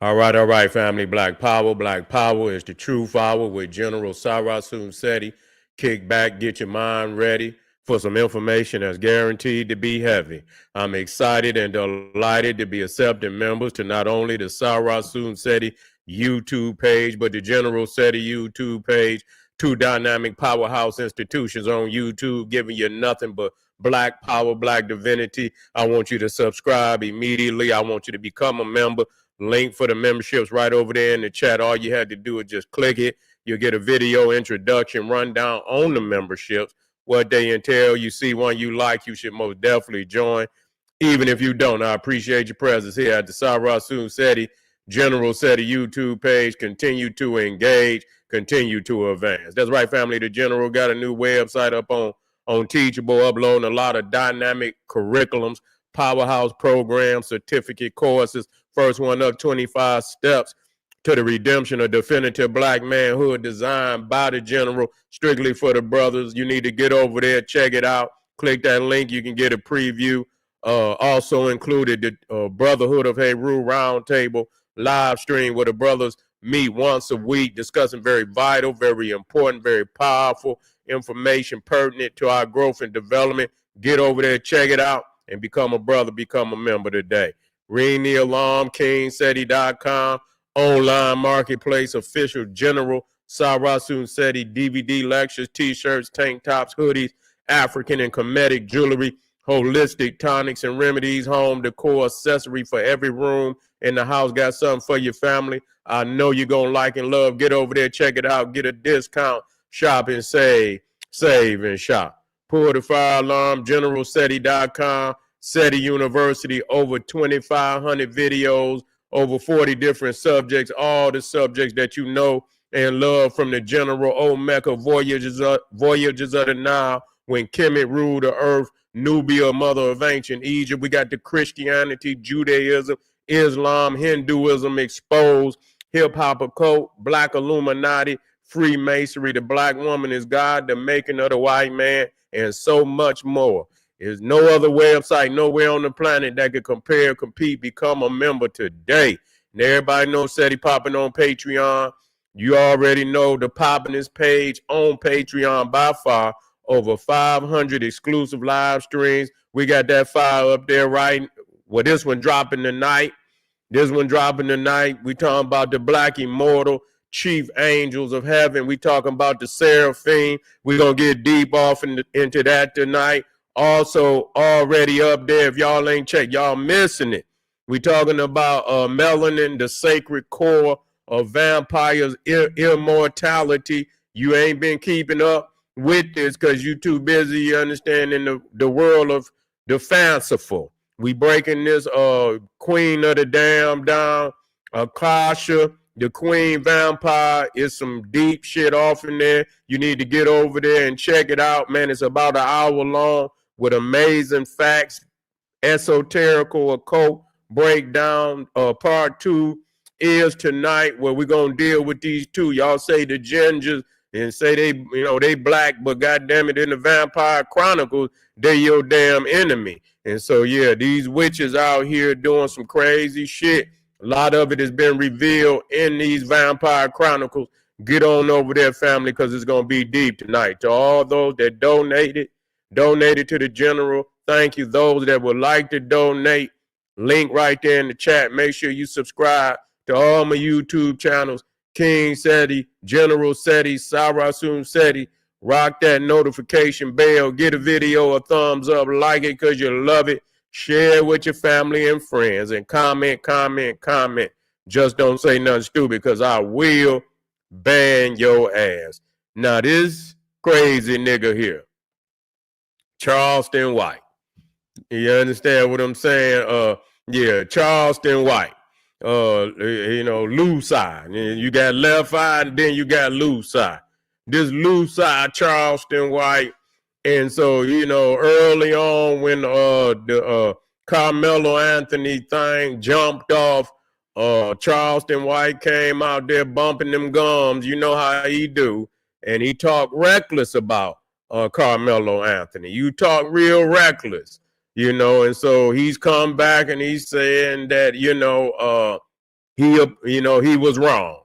All right, family. Black Power. Black Power is the truth hour with General Sarasun Seti. Kick back, get your mind ready for some information that's guaranteed to be heavy. I'm excited and delighted to be accepting members to not only the Sarasun Seti YouTube page, but the General Seti YouTube page. Two dynamic powerhouse institutions on YouTube giving you nothing but black power, black divinity. I want you to subscribe immediately. I want you to become a member. Link for the memberships right over there in the chat. All you had to do is just click it. You'll get a video introduction rundown on the memberships, what they entail. You see one you like, you should most definitely join. Even if you don't, I appreciate your presence here at the Sarasun Seti General Seti YouTube page. Continue to engage, continue to advance. That's right, family. The General got a new website up on Teachable, uploading a lot of dynamic curriculums, powerhouse programs, certificate courses. First one up, 25 steps to the redemption of definitive black manhood, designed by the General, strictly for the brothers. You need to get over there, check it out. Click that link. You can get a preview. Also included the Brotherhood of Heru Roundtable live stream where the brothers meet once a week, discussing very vital, very important, very powerful information pertinent to our growth and development. Get over there, check it out, and become a brother, become a member today. Ring the alarm, kingseti.com, online marketplace, official General Sarasun Seti DVD lectures, t-shirts, tank tops, hoodies, African and Kemetic jewelry, holistic tonics and remedies, home decor, accessory for every room in the house. Got something for your family. I know you're going to like and love. Get over there, check it out, get a discount, shop and save and shop. Pull the fire alarm, generalseti.com. Seti University, over 2,500 videos, over 40 different subjects, all the subjects that you know and love from the General Omega Voyages of the Nile, when Kemet ruled the earth, Nubia, mother of ancient Egypt. We got the Christianity, Judaism, Islam, Hinduism exposed, hip-hop occult, black Illuminati, Freemasonry, the black woman is God, the making of the white man, and so much more. There's no other website nowhere on the planet that could compare, compete, become a member today. And everybody knows Seti popping on Patreon. You already know the poppin'est page on Patreon by far. Over 500 exclusive live streams. We got that file up there, right? Well, this one dropping tonight. We talking about the black immortal chief angels of heaven. We talking about the seraphim. We're going to get deep off into that tonight. Also already up there, if y'all ain't checked, y'all missing it. We talking about melanin, the sacred core of vampires' immortality. You ain't been keeping up with this because you too busy understanding the world of the fanciful. We breaking this queen of the damn down, Akasha, the queen vampire. Is some deep shit off in there. You need to get over there and check it out, man. It's about an hour long with amazing facts, esoterical occult breakdown. Part 2 is tonight, where we're gonna deal with these two. Y'all say the gingers and say they black, but goddamn it, in the Vampire Chronicles, they your damn enemy. And so yeah, these witches out here doing some crazy shit. A lot of it has been revealed in these Vampire Chronicles. Get on over there, family, because it's gonna be deep tonight. To all those that donated to the General, thank you. Those that would like to donate, link right there in the chat. Make sure you subscribe to all my YouTube channels, King Seti, General Seti, Sarasun Seti. Rock that notification bell. Get a video a thumbs up. Like it because you love it. Share it with your family and friends. And comment. Just don't say nothing stupid, because I will ban your ass. Now this crazy nigga here, Charleston White. You understand what I'm saying? Yeah, Charleston White. Loose side. You got left eye, and then you got loose side. This loose side, Charleston White. And so, early on when the Karmelo Anthony thing jumped off, Charleston White came out there bumping them gums. You know how he do. And he talked reckless about Karmelo Anthony. You talk real reckless, and so he's come back and he's saying that, he was wrong.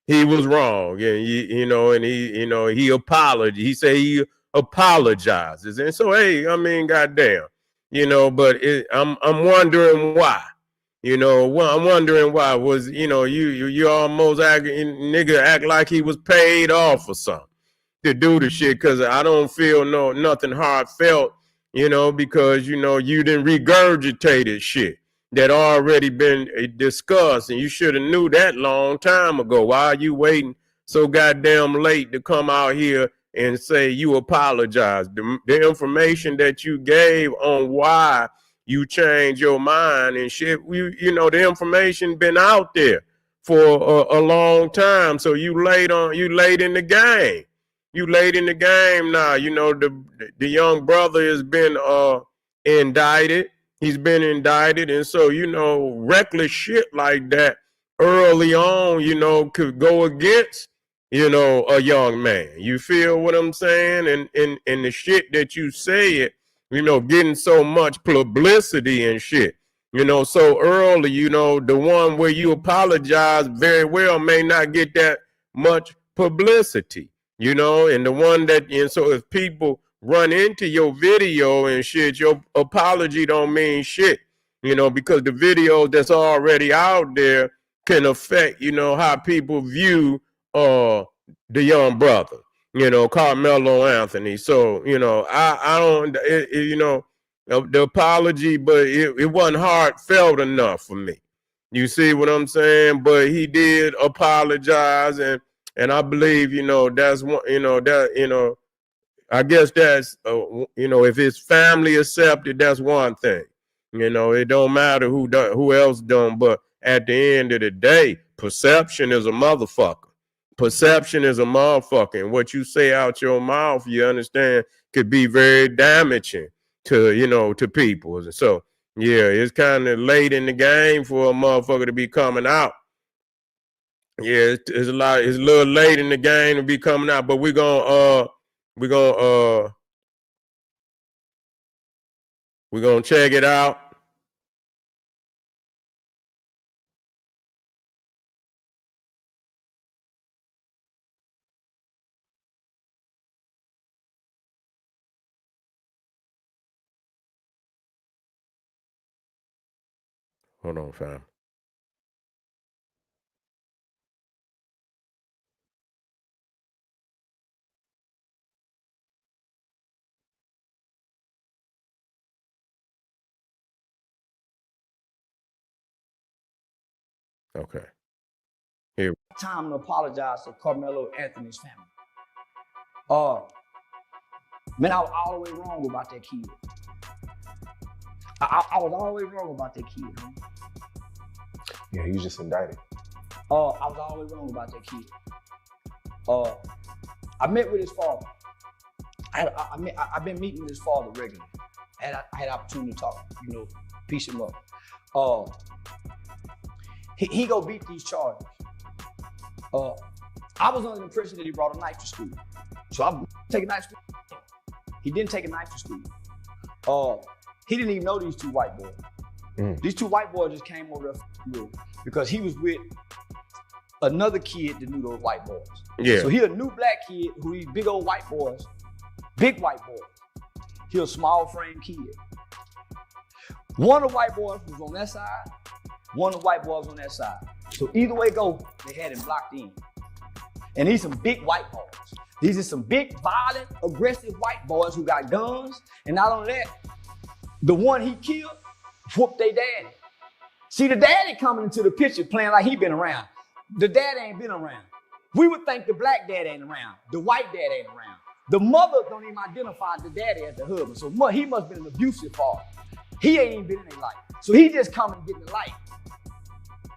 He was wrong, and he apologized. He said he apologizes, and so hey, I mean, goddamn, but I'm wondering why. I'm wondering why was you almost nigga act like he was paid off or something to do the shit, because I don't feel nothing heartfelt, because you didn't regurgitated shit that already been discussed, and you should have knew that long time ago. Why are you waiting so goddamn late to come out here and say you apologize? The information that you gave on why you changed your mind and shit, the information been out there for a long time. So you late in the game. You late in the game now. The young brother has been indicted. He's been indicted, and so reckless shit like that early on, could go against a young man. You feel what I'm saying? And the shit that you said, getting so much publicity and shit, so early, the one where you apologize very well may not get that much publicity. And the one and so if people run into your video and shit, your apology don't mean shit, because the video that's already out there can affect, how people view the young brother, Karmelo Anthony. So, I don't, the apology, but it wasn't heartfelt enough for me. You see what I'm saying? But he did apologize, and I believe, that's one, I guess that's, if his family accepted, that's one thing. It don't matter who else done, but at the end of the day, perception is a motherfucker. Perception is a motherfucker. And what you say out your mouth, you understand, could be very damaging to people. And so, yeah, it's kind of late in the game for a motherfucker to be coming out. Yeah, it's a little late in the game to be coming out, but we're gonna check it out. Hold on, fam. Okay. Here. Time to apologize to Karmelo Anthony's family. Man, I was all the way wrong about that kid. I was all the way wrong about that kid. Man. Yeah, he was just indicted. I was all the way wrong about that kid. I met with his father. I've been meeting with his father regularly. I had opportunity to talk, piece him up. He go beat these charges. I was under the impression that he brought a knife to school. So I'm taking a knife to school. He didn't take a knife to school. He didn't even know these two white boys. These two white boys just came over there because he was with another kid that knew those white boys. Yeah. So he a new black kid who these big old white boys, big white boys. He a small frame kid. One of the white boys was on that side, one of the white boys on that side. So either way go, they had him blocked in. And these some big white boys. These are some big, violent, aggressive white boys who got guns. And not only that, the one he killed whooped their daddy. See, the daddy coming into the picture playing like he been around. The dad ain't been around. We would think the black dad ain't around. The white dad ain't around. The mother don't even identify the daddy as the husband. So he must have been an abusive father. He ain't even been in their life. So he just come and get in the light.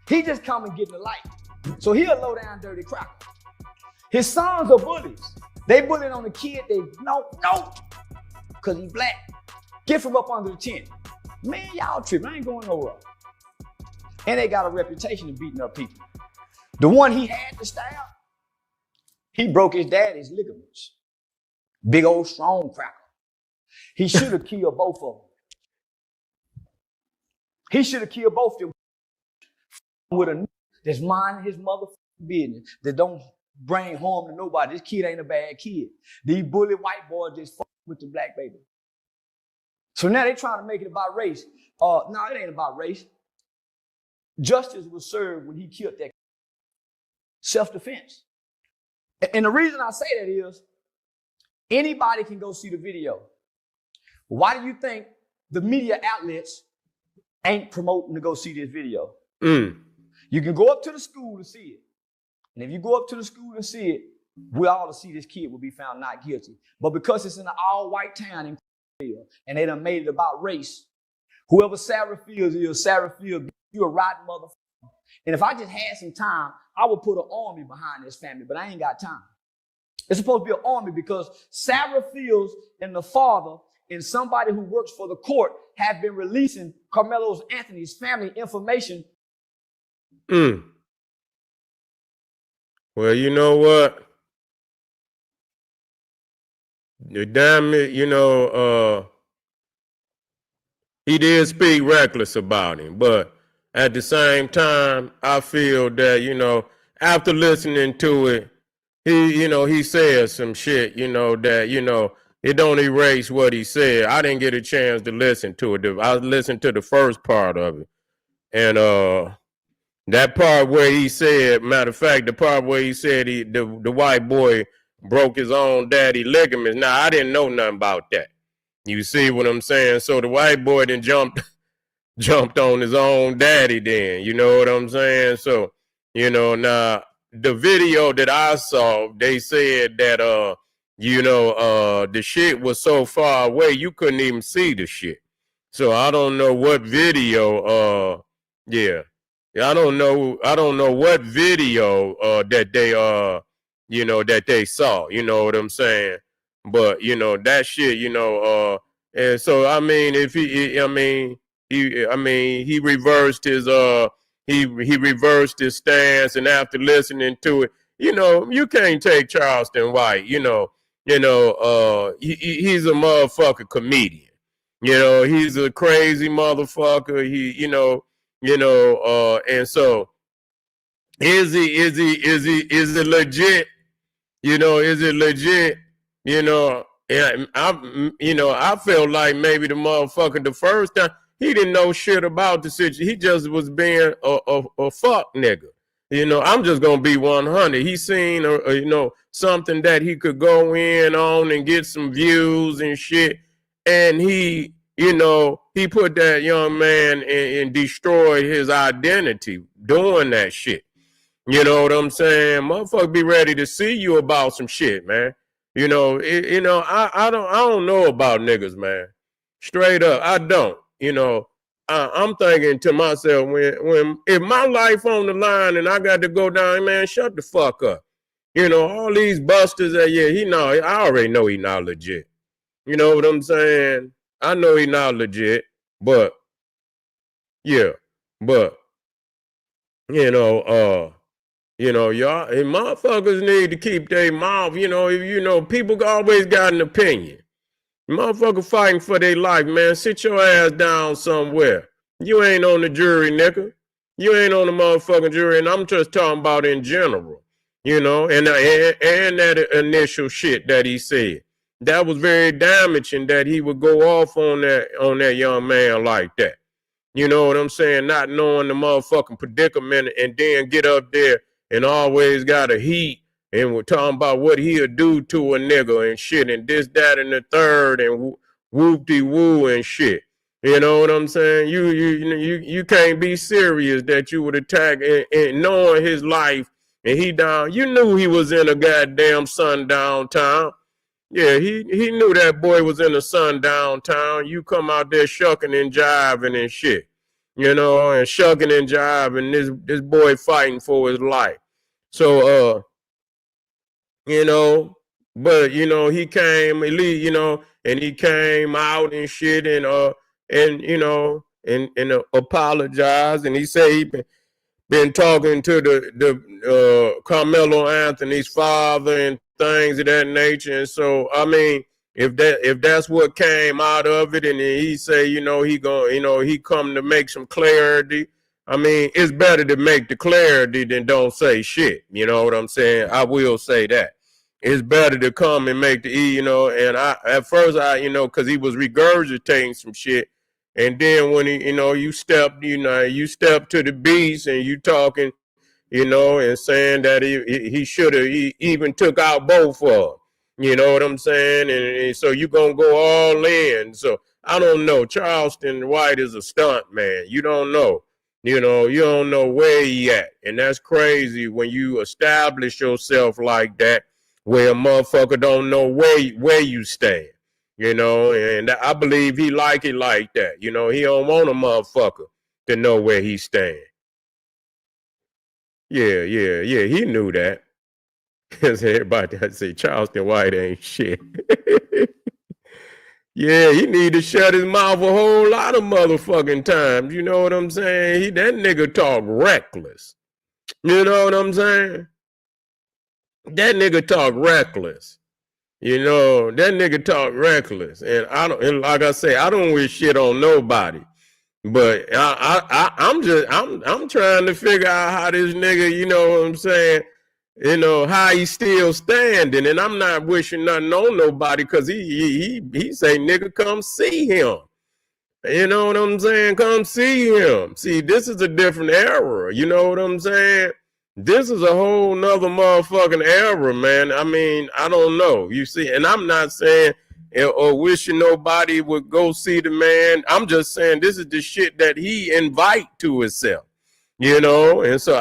He just come and get in the light. So he a low down dirty cracker. His sons are bullies. They bullying on the kid. They no, because he black. Get from up under the tent. Man, y'all tripping. I ain't going nowhere. And they got a reputation of beating up people. The one he had to stab, he broke his daddy's ligaments. Big old strong cracker. He should have killed both of them. He should have killed both of them with a that's minding his motherfucking business, that don't bring harm to nobody. This kid ain't a bad kid. These bully white boys just fuck with the black baby. So now they trying to make it about race. No, it ain't about race. Justice was served when he killed that kid. Self-defense. And the reason I say that is anybody can go see the video. Why do you think the media outlets ain't promoting to go see this video? You can go up to the school to see it. And if you go up to the school and see it, we all to see this kid will be found not guilty. But because it's in an all-white town in and they done made it about race, whoever Sarah Fields is, Sarah Fields, you a rotten motherfucker. And if I just had some time, I would put an army behind this family, but I ain't got time. It's supposed to be an army because Sarah Fields and the father and somebody who works for the court have been releasing Karmelo Anthony's family information. Well, you know what? Damn it, he did speak reckless about him, but at the same time, I feel that, after listening to it, he said some shit, that, it don't erase what he said. I didn't get a chance to listen to it. I listened to the first part of it. And that part where he said, matter of fact, the part where he said the white boy broke his own daddy ligaments. Now, I didn't know nothing about that. You see what I'm saying? So the white boy then jumped on his own daddy then. You know what I'm saying? So, now the video that I saw, they said that, the shit was so far away, you couldn't even see the shit. So I don't know what video, I don't know what video that they that they saw, you know what I'm saying? But that shit, and so I mean if he reversed his he reversed his stance, and after listening to it, you can't take Charleston White, he's a motherfucking comedian. He's a crazy motherfucker. And so is it legit? Is it legit? And I felt like maybe the motherfucker the first time he didn't know shit about the situation. He just was being a fuck nigga. I'm just gonna be 100. He seen something that he could go in on and get some views and shit, and he put that young man and destroyed his identity doing that shit. You know what I'm saying? Motherfucker be ready to see you about some shit, man. I don't know about niggas, man. Straight up, I don't. I'm thinking to myself, when if my life on the line and I got to go down, man, shut the fuck up. All these busters that, I already know he not legit. You know what I'm saying? I know he not legit, but y'all, y'all, and motherfuckers need to keep their mouth, people always got an opinion. Motherfucker fighting for their life, man. Sit your ass down somewhere. You ain't on the jury, nigga. You ain't on the motherfucking jury, and I'm just talking about in general, and that initial shit that he said. That was very damaging that he would go off on that young man like that. You know what I'm saying? Not knowing the motherfucking predicament, and then get up there and always got a heat, and we're talking about what he'll do to a nigga and shit, and this, that, and the third, and whoop-de-woo and shit. You know what I'm saying? You can't be serious that you would attack and knowing his life, and he down. You knew he was in a goddamn sundown town. Yeah, he knew that boy was in a sundown town. You come out there shucking and jiving and shit, and shucking and jiving. This boy fighting for his life. So, but he came, and he came out and shit, and apologized, and he said he been talking to the Karmelo Anthony's father and things of that nature. And so, I mean, if that's what came out of it, and he say, he come to make some clarity, I mean, it's better to make the clarity than don't say shit. You know what I'm saying? I will say that. It's better to come and make the and at first because he was regurgitating some shit. And then when you step to the beast and you talking, and saying that he should have even took out both of them. You know what I'm saying? And so you going to go all in. So I don't know. Charleston White is a stunt man. You don't know. You don't know where he at. And that's crazy when you establish yourself like that, where a motherfucker don't know where you stand. And I believe he like it like that. He don't want a motherfucker to know where he stand. Yeah, he knew that. Because everybody say Charleston White ain't shit. Yeah, he need to shut his mouth a whole lot of motherfucking times. You know what I'm saying? That nigga talk reckless. You know what I'm saying? That nigga talk reckless. That nigga talk reckless. And like I say, I don't wish shit on nobody. But I'm trying to figure out how this nigga, you know what I'm saying, how he still standing. And I'm not wishing nothing on nobody because he say, nigga, come see him. You know what I'm saying? Come see him. See, this is a different era. You know what I'm saying? This is a whole nother motherfucking era, man. I mean, I don't know. You see, and I'm not saying or wishing nobody would go see the man. I'm just saying this is the shit that he invite to himself, and so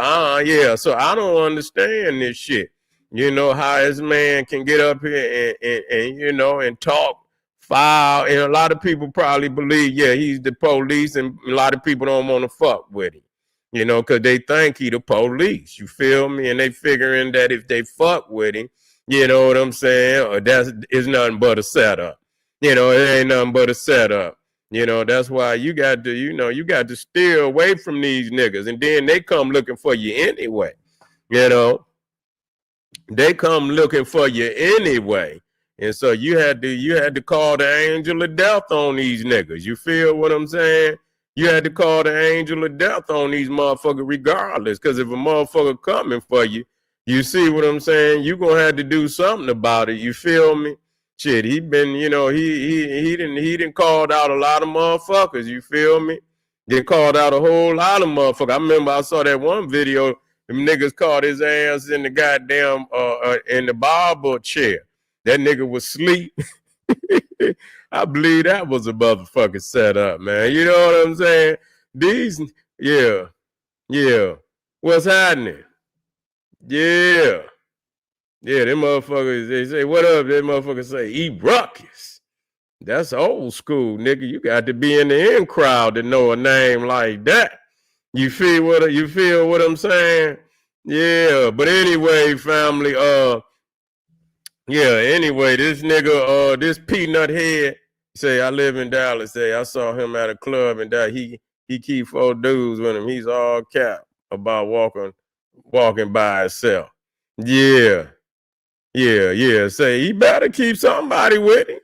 so I don't understand this shit, how this man can get up here and and talk foul, and a lot of people probably believe, he's the police, and a lot of people don't want to fuck with him, because they think he the police, you feel me, and they figuring that if they fuck with him, you know what I'm saying? Or it's nothing but a setup. It ain't nothing but a setup. That's why you got to steer away from these niggas. And then they come looking for you anyway. They come looking for you anyway. And so you had to call the angel of death on these niggas. You feel what I'm saying? You had to call the angel of death on these motherfuckers regardless. Because if a motherfucker coming for you, you see what I'm saying? You're going to have to do something about it. You feel me? Shit, he been, he didn't called out a lot of motherfuckers. You feel me? They called out a whole lot of motherfuckers. I remember I saw that one video. Them niggas caught his ass in the goddamn, in the barber chair. That nigga was asleep. I believe that was a motherfucking setup, man. You know what I'm saying? Yeah. What's happening? Yeah, them motherfuckers, they say, what up? That motherfucker say, eat ruckus. That's old school, nigga. You got to be in the in crowd to know a name like that. You feel what I'm saying? Yeah, but anyway, family, this nigga, this peanut head, say, I live in Dallas, say, I saw him at a club and that he keep 4 dudes with him. He's all cap about walking by himself. Yeah. Say, he better keep somebody with him.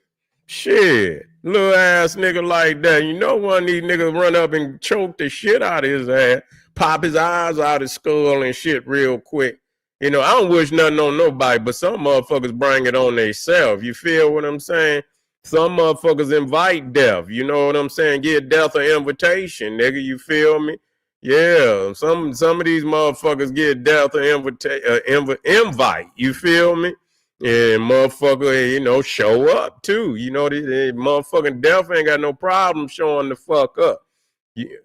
Shit. Little ass nigga like that. One of these niggas run up and choke the shit out of his ass, pop his eyes out his skull and shit real quick. I don't wish nothing on nobody, but some motherfuckers bring it on themselves. You feel what I'm saying? Some motherfuckers invite death. You know what I'm saying? Give death an invitation, nigga. You feel me? Yeah, some of these motherfuckers get death an invite. You feel me? And motherfucker, show up too. The motherfucking death ain't got no problem showing the fuck up. Yeah.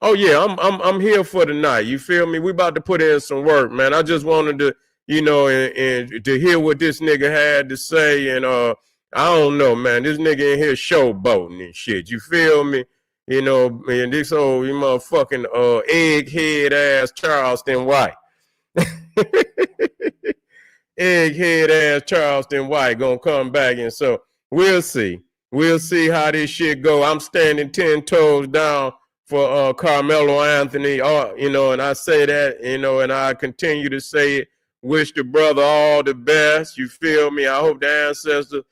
Oh yeah, I'm here for the night. You feel me? We about to put in some work, man. I just wanted to, and to hear what this nigga had to say, and I don't know, man. This nigga in here showboating and shit. You feel me? And this old motherfucking egghead ass Charleston White. Egghead ass Charleston White gonna come back, and so we'll see. We'll see how this shit go. I'm standing 10 toes down for Karmelo Anthony, and I say that, and I continue to say it. Wish the brother all the best. You feel me? I hope the ancestors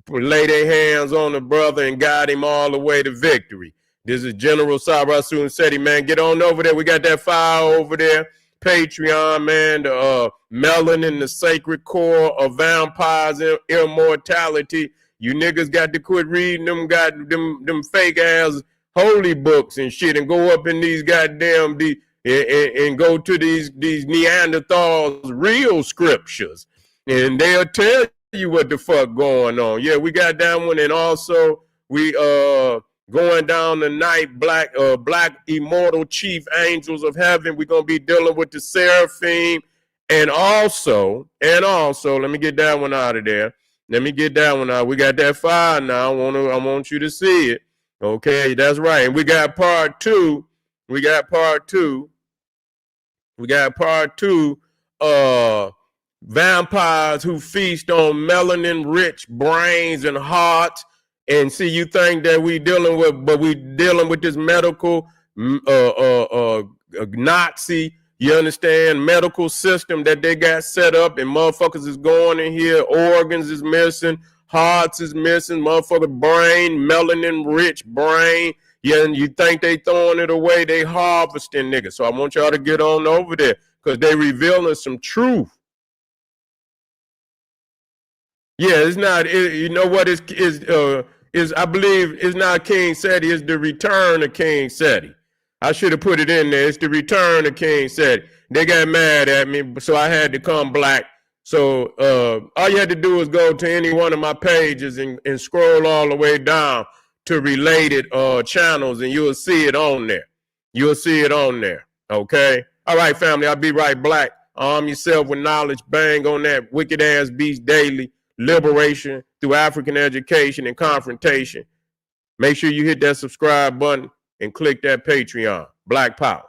lay their hands on the brother and guide him all the way to victory. This is General Cyrus Seti, man. Get on over there. We got that file over there. Patreon, man. The Melanin, the Sacred Core of Vampires Immortality. You niggas got to quit reading them fake ass holy books and shit and go up in these goddamn and go to these Neanderthals real scriptures. And they'll tell you what the fuck going on. Yeah, we got that one. And also we going down tonight, black immortal chief angels of heaven. We're gonna be dealing with the seraphim. And also, let me get that one out of there. Let me get that one out. We got that file now. I want you to see it. Okay, that's right. And we got part two. Vampires who feast on melanin-rich brains and hearts. And see, you think that we dealing with this medical Nazi, you understand, medical system that they got set up, and motherfuckers is going in here, organs is missing, hearts is missing, motherfucker brain, melanin-rich brain. Yeah, and you think they throwing it away, they harvesting niggas. So I want y'all to get on over there because they revealing some truth. Yeah, it's not. You know what is I believe it's not King Seti. It's the return of King Seti. I should have put it in there. It's the return of King Seti. They got mad at me, so I had to come black. So all you had to do is go to any one of my pages and scroll all the way down to related channels, and you'll see it on there. You'll see it on there. Okay. All right, family. I'll be right black. Arm yourself with knowledge. Bang on that wicked ass beast daily. Liberation through African education and confrontation. Make sure you hit that subscribe button and click that Patreon. Black Power.